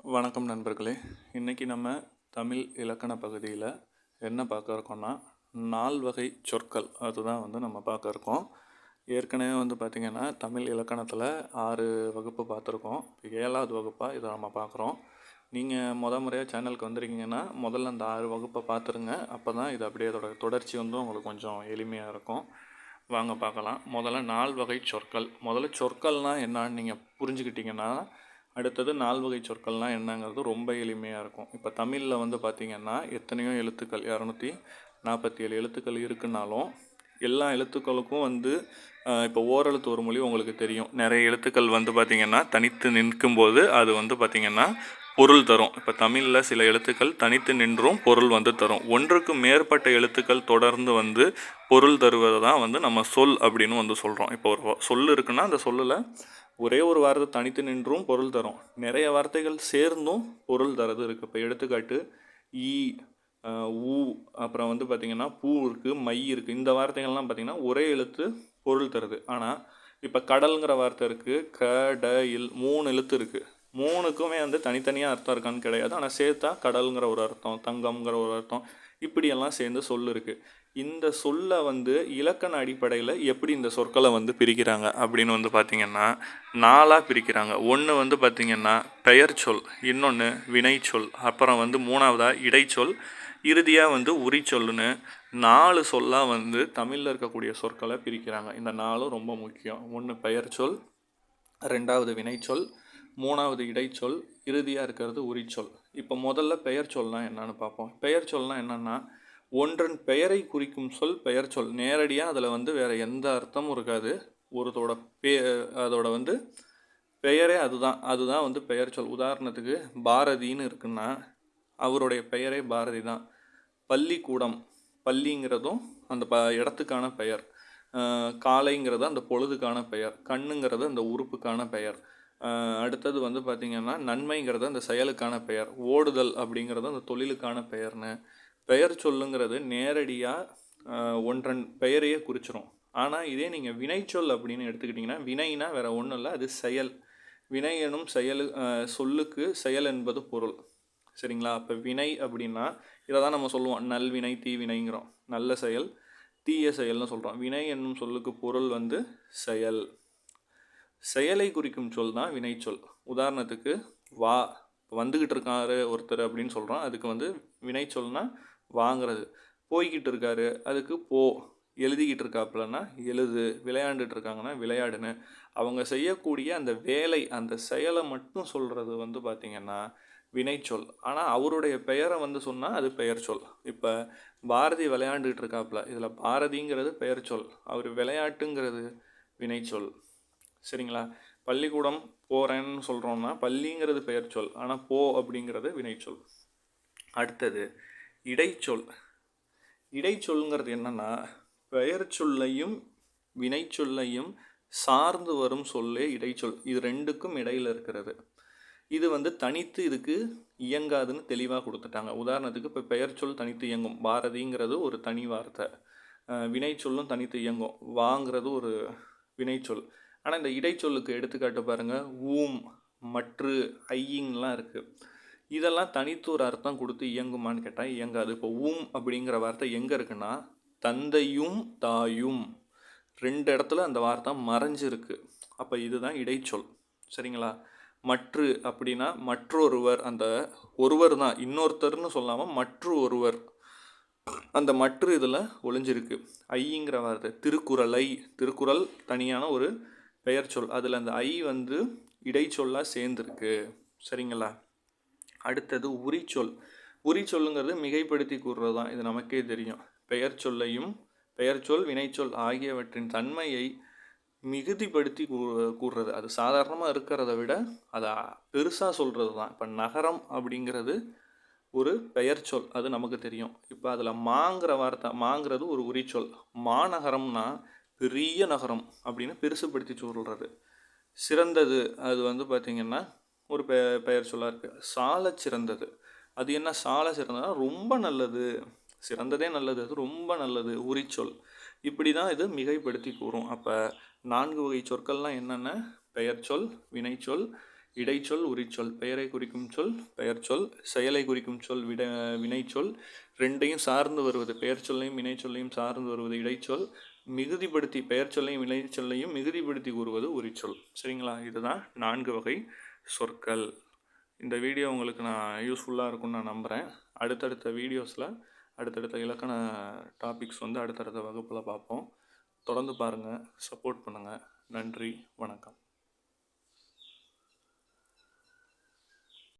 வணக்கம் நண்பர்களே. இன்றைக்கி நம்ம தமிழ் இலக்கண பகுதியில் என்ன பார்க்க இருக்கோம்னா, நால்வகை சொற்கள் அதுதான் நம்ம பார்க்க இருக்கோம். ஏற்கனவே பார்த்திங்கன்னா தமிழ் இலக்கணத்தில் 6 வகுப்பு பார்த்துருக்கோம். 7வது வகுப்பாக இதை நம்ம பார்க்குறோம். நீங்கள் முறையாக சேனலுக்கு வந்திருக்கீங்கன்னா முதல்ல அந்த 6 வகுப்பை பார்த்துருங்க. அப்போ தான் இது அப்படியே அதோட தொடர்ச்சி உங்களுக்கு கொஞ்சம் எளிமையாக இருக்கும். வாங்க பார்க்கலாம். முதல்ல நால்வகை சொற்கள். முதல்ல சொற்கள்னால் என்னான்னு நீங்கள் புரிஞ்சுக்கிட்டிங்கன்னா அடுத்தது நால்வகை சொற்கள்னால் என்னங்கிறது ரொம்ப எளிமையாக இருக்கும். இப்போ தமிழில் பார்த்திங்கன்னா எத்தனையோ எழுத்துக்கள் 247 எழுத்துக்கள் இருக்குன்னாலும் எல்லா எழுத்துக்களுக்கும் இப்போ ஓரெழுத்து ஒரு மொழி உங்களுக்கு தெரியும். நிறைய எழுத்துக்கள் பார்த்திங்கன்னா தனித்து நிற்கும்போது அது பார்த்திங்கன்னா பொருள் தரும். இப்போ தமிழில் சில எழுத்துக்கள் தனித்து நின்றும் பொருள் தரும். ஒன்றுக்கு மேற்பட்ட எழுத்துக்கள் தொடர்ந்து பொருள் தருவது தான் நம்ம சொல் அப்படின்னு சொல்கிறோம். இப்போ ஒரு சொல் இருக்குன்னா அந்த சொல்லில் ஒரே ஒரு வார்த்தை தனித்து நின்றும் பொருள் தரும். நிறைய வார்த்தைகள் சேர்ந்தும் பொருள் தரது இருக்குது. இப்போ எடுத்துக்காட்டு ஈ, ஊ, அப்புறம் பார்த்திங்கன்னா பூ இருக்குது, மை இருக்குது. இந்த வார்த்தைகள்லாம் பார்த்திங்கன்னா ஒரே எழுத்து பொருள் தருது. ஆனால் இப்போ கடல்ங்கிற வார்த்தை இருக்குது, க, ட, இல் 3 எழுத்து இருக்குது. 3க்குமே தனித்தனியாக அர்த்தம் இருக்கான்னு கிடையாது. ஆனால் சேர்த்தா கடல்ங்கிற ஒரு அர்த்தம், தங்கம்ங்கிற ஒரு அர்த்தம், இப்படியெல்லாம் சேர்ந்து சொல் இருக்குது. இந்த சொல்லை இலக்கண அடிப்படையில் எப்படி இந்த சொற்களை பிரிக்கிறாங்க அப்படின்னு பார்த்திங்கன்னா 4ஆக பிரிக்கிறாங்க. ஒன்று பார்த்திங்கன்னா பெயர் சொல், இன்னொன்று வினைச்சொல், அப்புறம் 3ஆவதாக இடைச்சொல், இறுதியாக உரிச்சொல்லுன்னு 4 சொல்லாக தமிழில் இருக்கக்கூடிய சொற்களை பிரிக்கிறாங்க. இந்த 4 ரொம்ப முக்கியம். ஒன்று பெயர் சொல், 2வது வினைச்சொல், 3வது இடைச்சொல், இறுதியாக இருக்கிறது உரிச்சொல். இப்போ முதல்ல பெயர் சொல்னால் என்னன்னு பார்ப்போம். பெயர் சொல்னால் என்னென்னா ஒன்றன் பெயரை குறிக்கும் சொல் பெயர் சொல். நேரடியாக அதில் வேறு எந்த அர்த்தமும் இருக்காது. ஒருத்தோட அதோட பெயரே அதுதான் பெயர் சொல். உதாரணத்துக்கு பாரதின்னு இருக்குன்னா அவருடைய பெயரே பாரதி தான். பள்ளிக்கூடம், பள்ளிங்கிறதும் அந்த இடத்துக்கான பெயர். காலைங்கிறது அந்த பொழுதுக்கான பெயர். கண்ணுங்கிறது அந்த உறுப்புக்கான பெயர். அடுத்தது பார்த்திங்கன்னா நன்மைங்கிறது அந்த செயலுக்கான பெயர். ஓடுதல் அப்படிங்கிறது அந்த தொழிலுக்கான பெயர்னு. பெயர் சொல்லுங்கிறது நேரடியாக ஒன்றன் பெயரையே குறிச்சிரும். ஆனால் இதே நீங்கள் வினைச்சொல் அப்படின்னு எடுத்துக்கிட்டிங்கன்னா வினைனா வேறு ஒன்றும் இல்லை, அது செயல். வினை எனும் செயல் சொல்லுக்கு செயல் என்பது பொருள். சரிங்களா? அப்போ வினை அப்படின்னா இதை தான் நம்ம சொல்லுவோம் நல்வினை தீவினைங்கிறோம். நல்ல செயல் தீய செயல்னு சொல்கிறோம். வினை என்னும் சொல்லுக்கு பொருள் செயல். செயலை குறிக்கும் சொல் தான் வினைச்சொல். உதாரணத்துக்கு வா, வந்துக்கிட்டு இருக்காரு ஒருத்தர் அப்படின்னு சொல்கிறோம். அதுக்கு வினைச்சொல்னா வாங்கிறது. போய்கிட்டு இருக்காரு அதுக்கு போ. எழுதிக்கிட்டு இருக்காப்புலன்னா எழுது. விளையாண்டுட்டு இருக்காங்கன்னா விளையாடுன்னு. அவங்க செய்யக்கூடிய அந்த வேலை, அந்த செயலை மட்டும் சொல்கிறது பார்த்திங்கன்னா வினைச்சொல். ஆனால் அவருடைய பெயரை சொன்னால் அது பெயர் சொல். இப்போ பாரதி விளையாண்டுக்கிட்டு இருக்காப்புல, இதில் பாரதிங்கிறது பெயர் சொல், அவர் விளையாட்டுங்கிறது வினைச்சொல். சரிங்களா? பள்ளிக்கூடம் போகிறேன்னு சொல்கிறோம்னா பள்ளிங்கிறது பெயர் சொல், ஆனால் போ அப்படிங்கிறது வினைச்சொல். அடுத்தது இடைச்சொல். இடைச்சொல்ங்கிறது என்னென்னா பெயர் சொல்லையும் வினைச்சொல்லையும் சார்ந்து வரும் சொல்லே இடைச்சொல். இது ரெண்டுக்கும் இடையில் இருக்கிறது. இது தனித்து இதுக்கு இயங்காதுன்னு தெளிவாக கொடுத்துட்டாங்க. உதாரணத்துக்கு இப்போ பெயர் சொல் தனித்து இயங்கும். பாரதிங்கிறது ஒரு தனி வார்த்தை. வினைச்சொல்லும் தனித்து இயங்கும். வாங்கிறது ஒரு வினைச்சொல். ஆனால் இந்த இடைச்சொல்லுக்கு எடுத்துக்காட்டு பாருங்கள். ஊம், மற்று, ஐயிங்லாம் இருக்குது. இதெல்லாம் தனித்து ஒரு அர்த்தம் கொடுத்து இயங்குமான்னு கேட்டால் இயங்காது. இப்போ ஊம் அப்படிங்கிற வார்த்தை எங்கே இருக்குன்னா தந்தையும் தாயும் 2 இடத்துல அந்த வார்த்தை மறைஞ்சிருக்கு. அப்போ இதுதான் இடைச்சொல். சரிங்களா? மற்று அப்படின்னா மற்றொருவர், அந்த ஒருவர் தான், இன்னொருத்தர்னு சொல்லாமல் மற்ற ஒருவர், அந்த மற்ற இதில் ஒளிஞ்சிருக்கு. ஐங்கிற வார்த்தை திருக்குறளை, திருக்குறள் தனியான ஒரு பெயர் சொல், அதில் அந்த ஐ இடைச்சொல்லாக சேர்ந்துருக்கு. சரிங்களா? அடுத்தது உரிச்சொல். உரிச்சொல்லுங்கிறது மிகைப்படுத்தி கூறுறது தான். இது நமக்கே தெரியும். பெயர் சொல்லையும் பெயர் சொல் வினைச்சொல் ஆகியவற்றின் தன்மையை மிகுதிப்படுத்தி கூறுறது. அது சாதாரணமாக இருக்கிறத விட அதை பெருசாக சொல்கிறது தான். இப்போ நகரம் அப்படிங்கிறது ஒரு பெயர் சொல், அது நமக்கு தெரியும். இப்போ அதில் மாங்கிற வார்த்தை, மாங்கிறது ஒரு உரிச்சொல். மாநகரம்னா பெரிய நகரம் அப்படின்னு பெருசுப்படுத்தி சொல்கிறது. சிறந்தது அது பார்த்திங்கன்னா ஒரு பெயர் சொல்லாக இருக்குது. சால சிறந்தது, அது என்ன சால சிறந்ததுன்னா ரொம்ப நல்லது, சிறந்ததே நல்லது, அது ரொம்ப நல்லது, உரிச்சொல். இப்படி தான் இது மிகைப்படுத்தி கூறும். அப்போ 4 வகை சொற்கள்லாம் என்னென்ன? பெயர் சொல், வினைச்சொல், இடைச்சொல் உரிச்சொல். பெயரை குறிக்கும் சொல் பெயர்ச்சொல், செயலை குறிக்கும் சொல் வினைச்சொல். ரெண்டையும் சார்ந்து வருவது, பெயர் சொல்லையும் வினைச்சொல்லையும் சார்ந்து வருவது இடைச்சொல். மிகுதிப்படுத்தி பெயர் சொல்லையும் வினைச்சொல்லையும் மிகுதிப்படுத்தி கூறுவது உரிச்சொல். சரிங்களா? இதுதான் 4 வகை சொற்கள். இந்த வீடியோ உங்களுக்கு நான் யூஸ்ஃபுல்லாக இருக்கும்னு நான் நம்புகிறேன். அடுத்தடுத்த வீடியோஸில் அடுத்தடுத்த இலக்கண டாபிக்ஸ் வந்து அடுத்தடுத்த வகுப்பில் பார்ப்போம். தொடர்ந்து பாருங்கள், சப்போர்ட் பண்ணுங்கள். நன்றி, வணக்கம்.